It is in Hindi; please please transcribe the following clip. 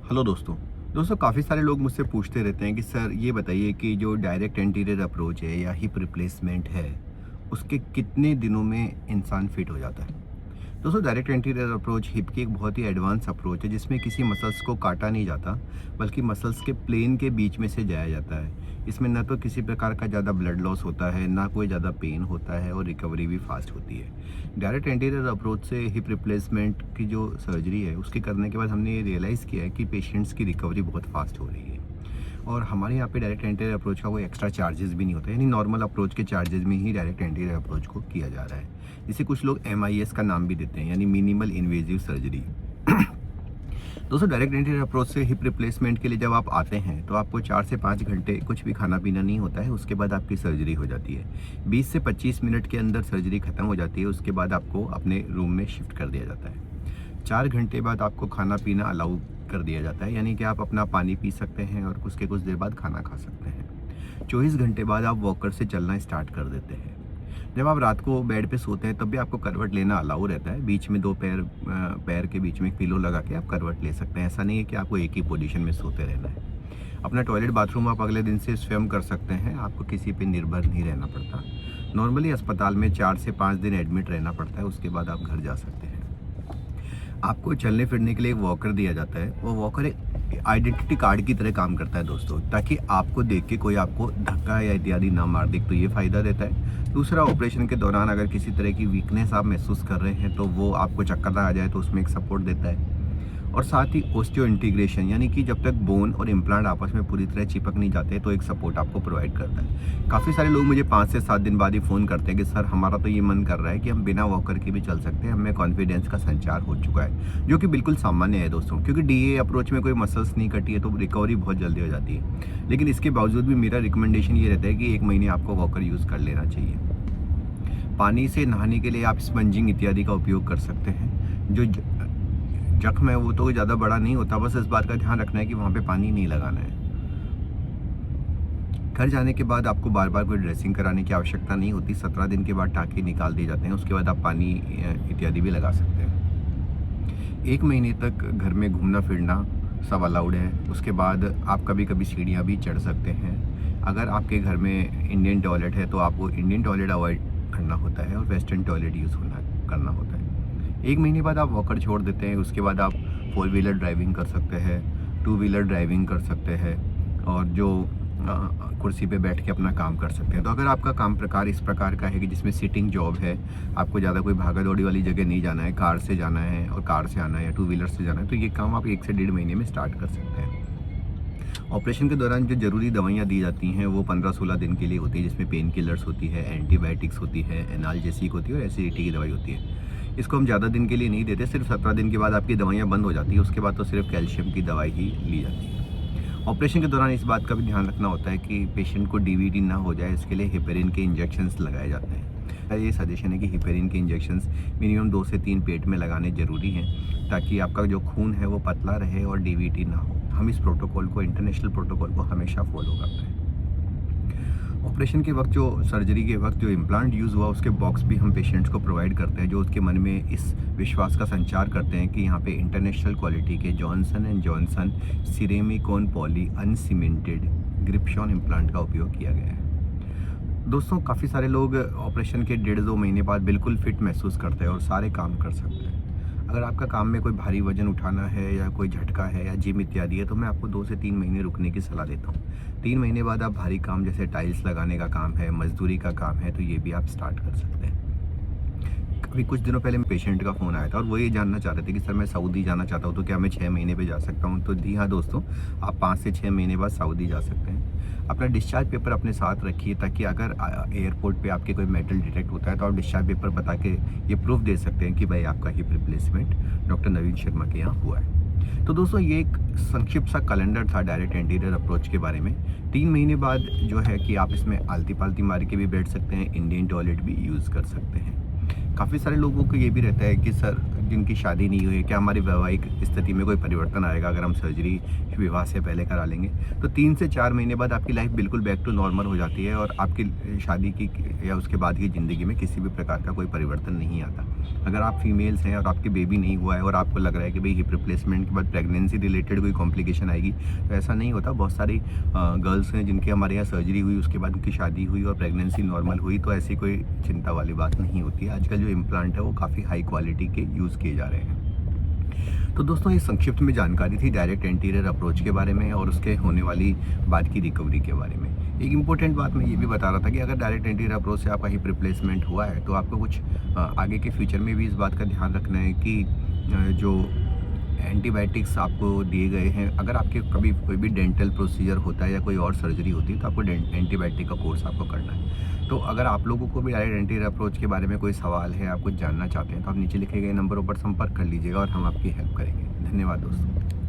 हेलो दोस्तों काफ़ी सारे लोग मुझसे पूछते रहते हैं कि सर ये बताइए कि जो डायरेक्ट एंटीरियर अप्रोच है या हिप रिप्लेसमेंट है उसके कितने दिनों में इंसान फिट हो जाता है। दोस्तों डायरेक्ट एंटीरियर अप्रोच हिप की एक बहुत ही एडवांस अप्रोच है जिसमें किसी मसल्स को काटा नहीं जाता बल्कि मसल्स के प्लेन के बीच में से जाया जाता है। इसमें ना तो किसी प्रकार का ज़्यादा ब्लड लॉस होता है ना कोई ज़्यादा पेन होता है और रिकवरी भी फास्ट होती है। डायरेक्ट एंटीरियर अप्रोच से हिप रिप्लेसमेंट की जो सर्जरी है उसके करने के बाद हमने ये रियलाइज़ किया है कि पेशेंट्स की रिकवरी बहुत फास्ट हो रही है। और हमारे यहाँ पे डायरेक्ट एंटीरियर अप्रोच का कोई एक्स्ट्रा चार्जेस भी नहीं होता, यानी नॉर्मल अप्रोच के चार्जेस में ही डायरेक्ट एंटीरियर अप्रोच को किया जा रहा है। इसे कुछ लोग MIS का नाम भी देते हैं, यानी मिनिमल इन्वेजिव सर्जरी। दोस्तों डायरेक्ट एंटीरियर अप्रोच से हिप रिप्लेसमेंट के लिए जब आप आते हैं तो आपको 4 से 5 घंटे कुछ भी खाना पीना नहीं होता है, उसके बाद आपकी सर्जरी हो जाती है। 20 से 25 मिनट के अंदर सर्जरी खत्म हो जाती है, उसके बाद आपको अपने रूम में शिफ्ट कर दिया जाता है। 4 घंटे बाद आपको खाना पीना अलाउ कर दिया जाता है, यानी कि आप अपना पानी पी सकते हैं और उसके कुछ देर बाद खाना खा सकते हैं। 24 घंटे बाद आप वॉकर से चलना स्टार्ट कर देते हैं। जब आप रात को बेड पे सोते हैं तब भी आपको करवट लेना अलाउ रहता है। बीच में 2 पैर के बीच में एक पिलो लगा के आप करवट ले सकते हैं। ऐसा नहीं है कि आपको एक ही पोजीशन में सोते रहना है। अपना टॉयलेट बाथरूम आप अगले दिन से स्वयं कर सकते हैं, आपको किसी पे निर्भर नहीं रहना पड़ता। नॉर्मली अस्पताल में 4 से 5 दिन एडमिट रहना पड़ता है, उसके बाद आप घर जा सकते हैं। आपको चलने फिरने के लिए एक वॉकर दिया जाता है। वो वॉकर एक आइडेंटिटी कार्ड की तरह काम करता है दोस्तों, ताकि आपको देख के कोई आपको धक्का या इत्यादि ना मार दे, तो ये फ़ायदा देता है। दूसरा, ऑपरेशन के दौरान अगर किसी तरह की वीकनेस आप महसूस कर रहे हैं तो वो आपको चक्कर ना आ जाए तो उसमें एक सपोर्ट देता है। और साथ ही ओस्टियो इंटीग्रेशन, यानी कि जब तक बोन और इम्प्लांट आपस में पूरी तरह चिपक नहीं जाते तो एक सपोर्ट आपको प्रोवाइड करता है। काफ़ी सारे लोग मुझे 5 से 7 दिन बाद ही फ़ोन करते हैं कि सर हमारा तो ये मन कर रहा है कि हम बिना वॉकर के भी चल सकते हैं, हमें कॉन्फिडेंस का संचार हो चुका है, जो कि बिल्कुल सामान्य है दोस्तों, क्योंकि DA अप्रोच में कोई मसल्स नहीं कटी है तो रिकवरी बहुत जल्दी हो जाती है। लेकिन इसके बावजूद भी मेरा रिकमेंडेशन ये रहता है कि 1 महीने आपको वॉकर यूज़ कर लेना चाहिए। पानी से नहाने के लिए आप स्पंजिंग इत्यादि का उपयोग कर सकते हैं। जो जख्म है वो तो ज़्यादा बड़ा नहीं होता, बस इस बात का ध्यान रखना है कि वहाँ पे पानी नहीं लगाना है। घर जाने के बाद आपको बार बार कोई ड्रेसिंग कराने की आवश्यकता नहीं होती। 17 दिन के बाद टाँके निकाल दिए जाते हैं, उसके बाद आप पानी इत्यादि भी लगा सकते हैं। 1 महीने तक घर में घूमना फिरना सब अलाउड है। उसके बाद आप कभी कभी सीढ़ियाँ भी चढ़ सकते हैं। अगर आपके घर में इंडियन टॉयलेट है तो आपको इंडियन टॉयलेट अवॉइड करना होता है और वेस्टर्न टॉयलेट यूज़ करना होता है। 1 महीने बाद आप वॉकर छोड़ देते हैं, उसके बाद आप 4 व्हीलर ड्राइविंग कर सकते हैं, 2 व्हीलर ड्राइविंग कर सकते हैं और जो कुर्सी पे बैठ के अपना काम कर सकते हैं। तो अगर आपका काम प्रकार इस प्रकार का है कि जिसमें सिटिंग जॉब है, आपको ज़्यादा कोई भागा दौड़ी वाली जगह नहीं जाना है, कार से जाना है और कार से आना है या 2 व्हीलर से जाना है, तो ये काम आप 1 से 1.5 महीने में स्टार्ट कर सकते हैं। ऑपरेशन के दौरान जो ज़रूरी दवाइयाँ दी जाती हैं वो 15-16 दिन के लिए होती है, जिसमें पेन किलर्स होती है, एंटीबायोटिक्स होती है, एनाल्जेसिक होती है और एसिडिटी की दवाई होती है। इसको हम ज़्यादा दिन के लिए नहीं देते, सिर्फ 17 दिन के बाद आपकी दवाइयाँ बंद हो जाती है, उसके बाद तो सिर्फ कैल्शियम की दवाई ही ली जाती है। ऑपरेशन के दौरान इस बात का भी ध्यान रखना होता है कि पेशेंट को DVT ना हो जाए, इसके लिए हेपेरिन के इंजेक्शंस लगाए जाते हैं। ये सजेशन है कि हेपेरिन के इंजेक्शंस मिनिमम 2 से 3 पेट में लगाने ज़रूरी हैं, ताकि आपका जो खून है वो पतला रहे और DVT ना हो। हम इस प्रोटोकॉल को, इंटरनेशनल प्रोटोकॉल को हमेशा फॉलो करते हैं। ऑपरेशन के वक्त, जो सर्जरी के वक्त जो इम्प्लांट यूज़ हुआ उसके बॉक्स भी हम पेशेंट्स को प्रोवाइड करते हैं, जो उसके मन में इस विश्वास का संचार करते हैं कि यहाँ पे इंटरनेशनल क्वालिटी के Johnson and Johnson ceramicon poly uncemented gription implant का उपयोग किया गया है। दोस्तों काफ़ी सारे लोग ऑपरेशन के 1.5-2 महीने बाद बिल्कुल फिट महसूस करते हैं और सारे काम कर सकते हैं। अगर आपका काम में कोई भारी वजन उठाना है या कोई झटका है या जिम इत्यादि है तो मैं आपको 2 से 3 महीने रुकने की सलाह देता हूँ। 3 महीने बाद आप भारी काम जैसे टाइल्स लगाने का काम है, मजदूरी का काम है, तो ये भी आप स्टार्ट कर सकते हैं। अभी कुछ दिनों पहले पेशेंट का फ़ोन आया था और वो ये जानना चाह रहे थे कि सर मैं सऊदी जाना चाहता हूँ तो क्या मैं 6 महीने पे जा सकता हूँ। तो जी हाँ दोस्तों, आप 5 से 6 महीने बाद सऊदी जा सकते हैं। अपना डिस्चार्ज पेपर अपने साथ रखिए, ताकि अगर एयरपोर्ट पे आपके कोई मेटल डिटेक्ट होता है तो आप डिस्चार्ज पेपर बता के ये प्रूफ दे सकते हैं कि भाई आपका हिप रिप्लेसमेंट डॉक्टर नवीन शर्मा के यहाँ हुआ है। तो दोस्तों ये एक संक्षिप्त सा कैलेंडर था डायरेक्ट एंटीरियर अप्रोच के बारे में। 3 महीने बाद जो है कि आप इसमें आलती पालती मार के भी बैठ सकते हैं, इंडियन टॉयलेट भी यूज़ कर सकते हैं। काफ़ी सारे लोगों को ये भी रहता है कि सर जिनकी शादी नहीं हुई है, क्या हमारी वैवाहिक स्थिति में कोई परिवर्तन आएगा अगर हम सर्जरी विवाह से पहले करा लेंगे? तो 3 से 4 महीने बाद आपकी लाइफ बिल्कुल बैक टू नॉर्मल हो जाती है और आपकी शादी की या उसके बाद की ज़िंदगी में किसी भी प्रकार का कोई परिवर्तन नहीं आता। अगर आप फीमेल्स हैं और आपके बेबी नहीं हुआ है और आपको लग रहा है कि भाई हिप रिप्लेसमेंट के बाद प्रेगनेंसी रिलेटेड कोई कॉम्प्लिकेशन आएगी, तो ऐसा नहीं होता। बहुत सारी गर्ल्स हैं जिनकी हमारे यहाँ सर्जरी हुई, उसके बाद उनकी शादी हुई और प्रेगनेंसी नॉर्मल हुई, तो ऐसी कोई चिंता वाली बात नहीं होती है। आजकल जो इम्प्लांट है वो काफ़ी हाई क्वालिटी के यूज़ किए जा रहे हैं। तो दोस्तों, ये संक्षिप्त में जानकारी थी डायरेक्ट एंटीरियर अप्रोच के बारे में और उसके होने वाली बाद की रिकवरी के बारे में। एक इम्पोर्टेंट बात मैं ये भी बता रहा था कि अगर डायरेक्ट एंटीरियर अप्रोच से आपका हिप रिप्लेसमेंट हुआ है तो आपको कुछ आगे के फ्यूचर में भी इस बात का ध्यान रखना है कि जो एंटीबायोटिक्स आपको दिए गए हैं, अगर आपके कभी कोई भी डेंटल प्रोसीजर होता है या कोई और सर्जरी होती है तो आपको एंटीबायोटिक का कोर्स आपको करना है। तो अगर आप लोगों को भी डायरेक्ट एंटीरियर अप्रोच के बारे में कोई सवाल है, आप कुछ जानना चाहते हैं, तो आप नीचे लिखे गए नंबरों पर संपर्क कर लीजिएगा और हम आपकी हेल्प करेंगे। धन्यवाद दोस्तों।